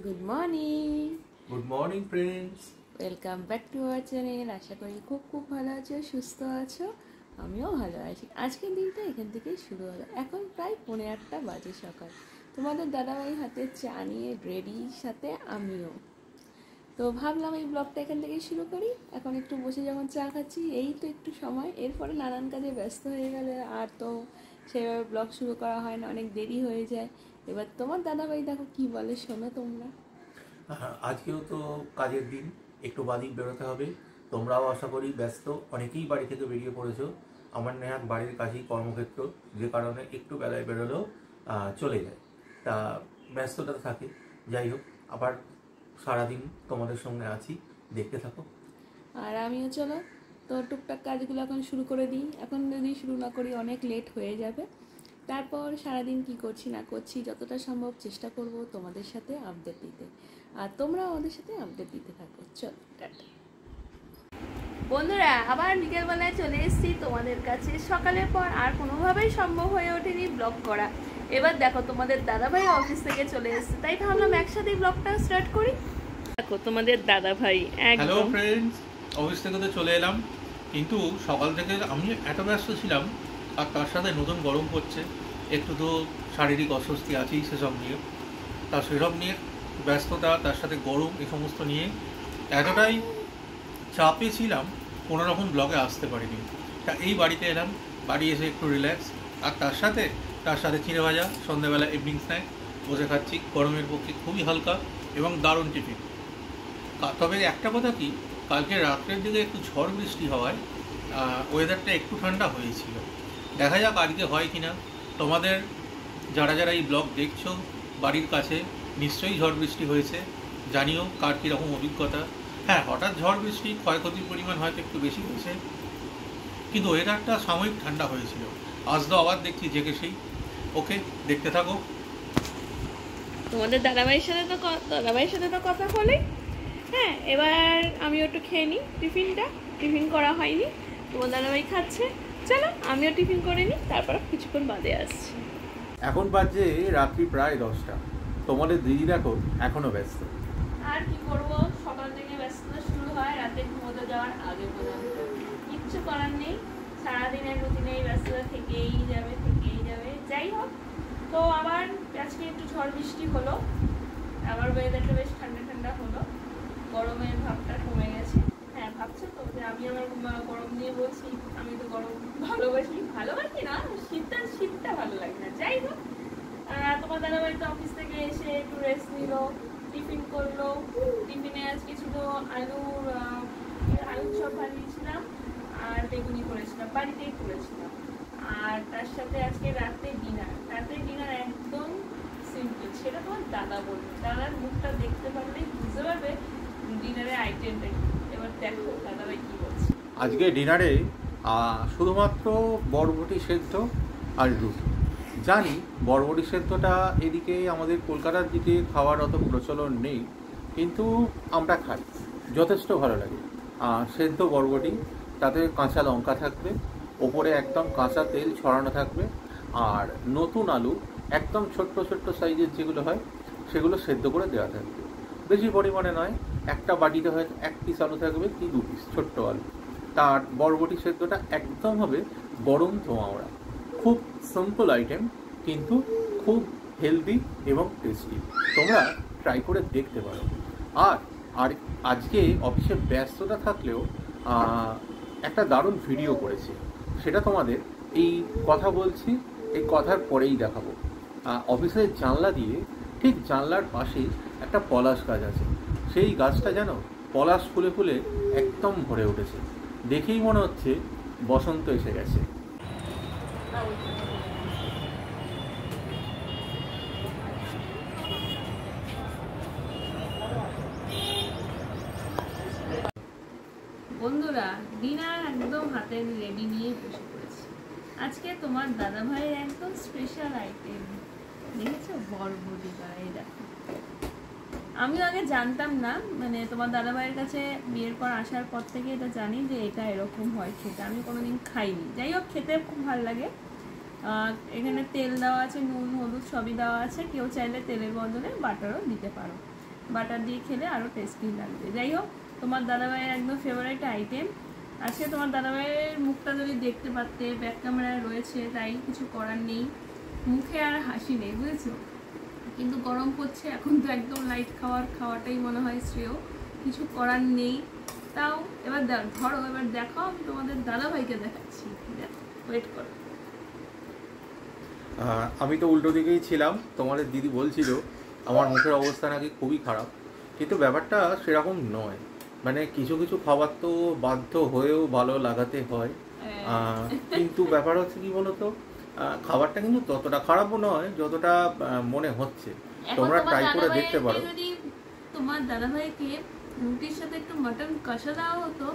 Good morning. Good morning friends, welcome back to our channel. আশা করি খুব খুব ভালো আছো, সুস্থ আছো। আমিও ভালো আছি। আজকের দিনটা এখান থেকেই শুরু হলো। এখন প্রায় 8:45 বাজে সকাল। তোমাদের দাদাভাই হাতে চা নিয়ে রেডি, সাথে আমিও। তো ভাবলাম এই ব্লগটা এখান থেকেই শুরু করি। এখন একটু বসে যখন চা খাচ্ছি, এই তো একটু সময়, এরপরে নানান কাজে ব্যস্ত হয়ে গেলে আর তো সেভাবে ব্লগ শুরু করা হয় না, অনেক দেরি হয়ে যায়। এবার তোমার দাদাভাই দেখো কি বলে, শোনো তোমরা। আজকেও তো কাজের দিন, একটু বাদই বেরোতে হবে। তোমরাও আশা করি ব্যস্ত, অনেকেই বাড়ি থেকে বেরিয়ে পড়েছো। আমার নেহাত বাড়ির কাছেই কর্মক্ষেত্র, যে কারণে একটু বেলায় বেরোলেও চলে যায়। তা ব্যস্ততা থাকে। যাই হোক, আবার সারাদিন তোমাদের সঙ্গে আছি, দেখতে থাকো। আর আমিও চলো তো টুকটাক কাজগুলো এখন শুরু করে দিই। এখন যদি শুরু না করি অনেক লেট হয়ে যাবে। তারপর সারাদিন কি করছি না করছি যতটা সম্ভব চেষ্টা করব তোমাদের সাথে আপডেট দিতে, আর তোমরাও আমাদের সাথে আপডেট দিতে থাকো। চলো টাটা বন্ধুরা, আবার বিকেলবেলায় চলে এসেছি তোমাদের কাছে। সকালের পর আর কোনোভাবেই সম্ভব হয়ে ওঠেনি ব্লগ করা। এবার দেখো তোমাদের দাদাভাই অফিস থেকে চলে এসেছে, তাই ভাবলাম একসাথেই ব্লগটা স্টার্ট করি। দেখো তোমাদের দাদাভাই হ্যালো ফ্রেন্ডস, অফিস থেকে তো চলে এলাম, কিন্তু সকাল থেকে আমি এত ব্যস্ত ছিলাম, আর তার সাথে নতুন গরম পড়ছে, একটু তো শারীরিক অস্বস্তি আছেই সেসব নিয়ে। তা সেসব নিয়ে ব্যস্ততা, তার সাথে গরম, এই সমস্ত নিয়ে এতটাই চাপে ছিলাম, কোনোরকম ব্লগে আসতে পারিনি। তা এই বাড়িতে এলাম, বাড়ি এসে একটু রিল্যাক্স, আর তার সাথে চিড়ে ভাজা, সন্ধ্যাবেলা ইভিনিং স্ন্যাক বসে খাচ্ছি। গরমের পক্ষে খুবই হালকা এবং দারুণ টিফিন। তবে একটা কথা কি, কালকে রাত্রের দিকে একটু ঝড় বৃষ্টি হওয়ায় ওয়েদারটা একটু ঠান্ডা হয়েছিল। দেখা যাক আজকে হয় কি না। তোমাদের যারা যারা এই ব্লগ দেখছো, বাড়ির কাছে নিশ্চয়ই ঝড় বৃষ্টি হয়েছে, জানিও কার কীরকম অভিজ্ঞতা। হ্যাঁ, হঠাৎ ঝড় বৃষ্টি, ক্ষয়ক্ষতির পরিমাণ হয়তো একটু বেশি হয়েছে, কিন্তু ওয়েদারটা সাময়িক ঠান্ডা হয়েছিল। আজ তো আবার দেখছি জেগে সেই। ওকে, দেখতে থাকো। তোমাদের দাদাভাইয়ের সাথে তো কথা বলেই। হ্যাঁ, এবার আমিও একটু খেয়ে নিই টিফিন করা হয়নি, তোমার দাদাভাই খাচ্ছে। চলো আমিও টিফিন করে নিই, তারপর কিছুক্ষণ বাদে আসছি। এখন বাজে রাত্রি প্রায় 10টা। তোমাদের দিদি দেখো এখনো ব্যস্ত। আর কি করব, সকাল থেকে ব্যস্ততা শুরু হয় রাতে ঘুমোতে যাওয়ার আগে পর্যন্ত। কিচ্ছু করার নেই, সারাদিনের রুটিনেই ব্যস্ততা থেকেই যাবে। যাই হোক, তো আবার আজকে একটু ঝড় বৃষ্টি হলো, আবার ওয়েদারটা বেশ ঠান্ডা ঠান্ডা হলো, গরমের ভাবটা কমে গেছে। হ্যাঁ, ভাবছো তো যে আমি আমার গরম নিয়ে বলছি, আমি তো গরম ভালোবাসি না, শীতটা ভালো লাগে না। যাই হোক, তোমার দাদাভাই তো অফিস থেকে এসে একটু রেস্ট নিল, টিফিন করলো। টিফিনে আজকে ছিল আলুর চপ বানিয়েছিলাম আর বেগুনি করেছিলাম, বাড়িতেই করেছিলাম। আর তার সাথে আজকে রাতে ডিনার একদম সিম্পল। সেটা তোমার দাদা বলবে, দাদার মুখটা দেখতে পারলেই বুঝতে পারবে ডিনারের আইটেমটা কি। এবার দেখো দাদাভাই কি বলছে। আজকে ডিনারে শুধুমাত্র বরবটি সেদ্ধ আর রুটি। জানি বরবটি সেদ্ধটা এদিকে আমাদের কলকাতার দিকে খাওয়ার অত প্রচলন নেই, কিন্তু আমরা খাই, যথেষ্ট ভালো লাগে। সেদ্ধ বরবটি, তাতে কাঁচা লঙ্কা থাকবে, ওপরে একদম কাঁচা তেল ছড়ানো থাকবে, আর নতুন আলু একদম ছোট্ট ছোট্ট সাইজের যেগুলো হয় সেগুলো সেদ্ধ করে দেওয়া থাকবে। বেশি পরিমাণে নয়, একটা বাটিতে হয়তো 1 পিস আলু থাকবে কি 2 পিস ছোট্ট আলু। তার বরবটি সেদ্ধটা একদম হবে গরম ধোঁয়াওড়া। খুব সিম্পল আইটেম, কিন্তু খুব হেলদি এবং টেস্টি। তোমরা ট্রাই করে দেখতে পারো। আর আর আজকে অফিসে ব্যস্ততা থাকলেও একটা দারুণ ভিডিও করেছি, সেটা তোমাদের এই কথা বলছি, এই কথার পরেই দেখাবো। অফিসের জানলা দিয়ে ঠিক জানলার পাশেই একটা পলাশ গাছ আছে। সেই গাছটা যেন পলাশ ফুলে ফুলে একদম ভরে উঠেছে। দেখেই মনে হচ্ছে বসন্ত এসে গেছে। বন্ধুরা, ডিনার একদম হাতে রেডি নিয়ে বসে পড়েছি। আজকে তোমার দাদাভাইয়ের একদম স্পেশাল আইটেম, দেখেছো, বরবটি করা। এই দেখো, আমিও আগে জানতাম না, মানে তোমার দাদাভাইয়ের কাছে বিয়ের পর আসার পর থেকে এটা জানি যে এটা এরকম হয় খেতে। আমি কোনোদিন খাইনি, যাই হোক খেতে খুব ভালো লাগে। এখানে তেল দেওয়া আছে, নুন হলুদ সবই দেওয়া আছে, কেউ চাইলে তেলের বদলে বাটারও দিতে পারো। বাটার দিয়ে খেলে আরও টেস্টি লাগবে। যাই হোক, তোমার দাদাভাইয়ের একদম ফেভারিট আইটেম। আজকে তোমার দাদাভাইয়ের মুখটা যদি দেখতে পারতে, ব্যাক ক্যামেরায় রয়েছে, তাই কিছু করার নেই, মুখে আর হাসি নেই, বুঝেছো? কিন্তু গরম পড়ছে এখন, তো একদম লাইট খাওয়াটাই মনে হয় শ্রেয়, কিছু করার নেই। তাও এবার ধরো, এবার দেখো, আমি তোমাদের দাদাভাইকে দেখাচ্ছি, দেখো, ওয়েট করো। আমি তো উল্টো দিকেই ছিলাম, তোমাদের দিদি বলছিল আমার মুখের অবস্থা নাকি খুবই খারাপ, কিন্তু ব্যাপারটা সেরকম নয়। মানে কিছু কিছু খাবার তো বাধ্য হয়েও ভালো লাগাতে হয়। কিন্তু ব্যাপার হচ্ছে কি বলতো, খাবারটা কিন্তু ততটা খারাপও নয় যতটা মনে হচ্ছে। তোমরা ট্রাই করে দেখতে পারো। যদি তোমার দাদাভাইকে রুটির সাথে একটু মাটন কষা দেওয়া হতো,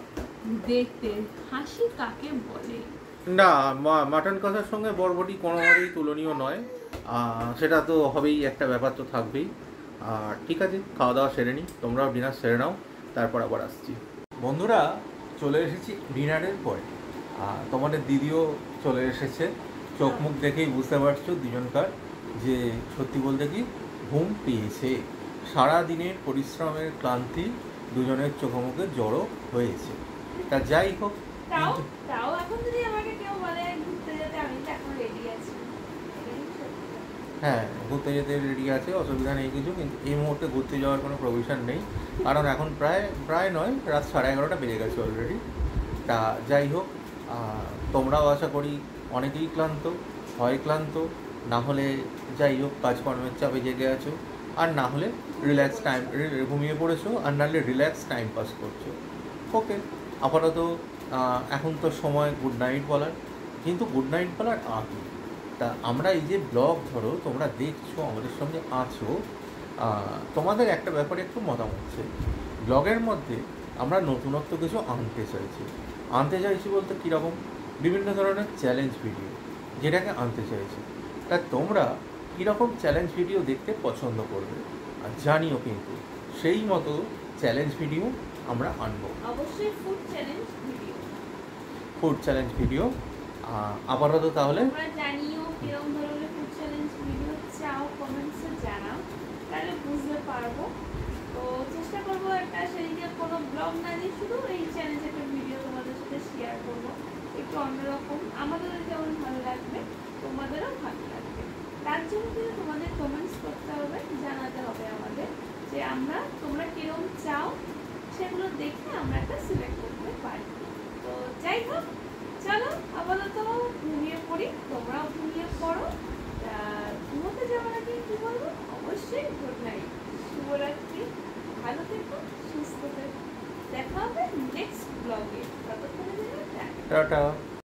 দেখতে হাসি কাকে বলে। না, মাটন কষার সঙ্গে বরবটি কোনোভাবেই তুলনীয় নয়। সেটা তো হবেই, একটা ব্যাপার তো থাকবেই। আর ঠিক আছে, খাওয়া দাওয়া সেরে নিই, তোমরাও ডিনার সেরে নাও, তারপর আবার আসছি। বন্ধুরা, চলে এসেছি ডিনারের পরে। তোমাদের দিদিও চলে এসেছে। চোখ মুখ দেখেই বুঝতে পারছো দুজনকার যে সত্যি বলতে কি ঘুম পেয়েছে। সারা দিনের পরিশ্রমের ক্লান্তি দুজনের চোখে মুখে জড়ো হয়েছে। তা যাই হোক, তাও এখন যদি আমাকে কেউ বলে ঘুরতে যেতে, আমি তো এখন রেডি আছি। হ্যাঁ, ঘুরতে যেতে রেডি আছে, অসুবিধা নেই কিছু, কিন্তু এই মুহূর্তে ঘুরতে যাওয়ার কোনো প্রভিশন নেই, কারণ এখন প্রায় নয়, রাত 11:30 বেজে গেছে অলরেডি। তা যাই হোক, তোমরাও আশা করি অনেকেই ক্লান্ত, ক্লান্ত না হলে যাই হোক কাজকর্মের চাপে জেগে আছো, আর না হলে রিল্যাক্স টাইম ঘুমিয়ে পড়েছো, আর নাহলে রিল্যাক্স টাইম পাস করছো। ওকে, আপাতত এখন তো সময় গুড নাইট বলার, কিন্তু গুড নাইট বলার আগে তা আমরা এই যে ব্লগ ধরো তোমরা দেখছো, আমাদের সঙ্গে আছো, তোমাদের একটা ব্যাপারে একটু মতামত চাই। ব্লগের মধ্যে আমরা নতুনত্ব কিছু আনতে চাইছি বলতে কীরকম, বিভিন্ন ধরনের চ্যালেঞ্জ ভিডিও যেটাকে আনতে চাইছি। তা তোমরা কীরকম চ্যালেঞ্জ ভিডিও দেখতে পছন্দ করবে আর জানিও, কিন্তু সেই মতো চ্যালেঞ্জ ভিডিও আমরা আনবো। অবশ্যই ফুড চ্যালেঞ্জ ভিডিও আপাতত তাহলে তোমরা জানিও কিরকম ধরনের ফুড চ্যালেঞ্জ ভিডিও চাও, কমেন্টসে জানাও, তাহলে বুঝতে পারবো। তো চেষ্টা করবো একটা সেদিকে কোনো ব্লগ না দিয়ে শুধু এই চ্যালেঞ্জ একটা ভিডিও তোমাদের সাথে শেয়ার করবো, একটু অন্যরকম, আমাদেরও যেমন ভালো লাগবে তোমাদেরও ভালো লাগবে। তার জন্য কিন্তু তোমাদের কমেন্টস করতে হবে, জানাতে হবে আমাদের যে তোমরা কিরকম চাও, সেগুলো দেখে আমরা একটা সিলেক্ট করতে পারি। তো যাই হোক, চলো আপাতত ঘুমিয়ে পড়ি, তোমরাও ঘুমিয়ে পড়ো। ঘুমোতে যাওয়ার আগে কি বলবো, অবশ্যই গুড নাইট, শুভরাত্রি, ভালো থেকো, সুস্থ থেকো, দেখা হবে নেক্সট ব্লগে। ততক্ষণে টাটা।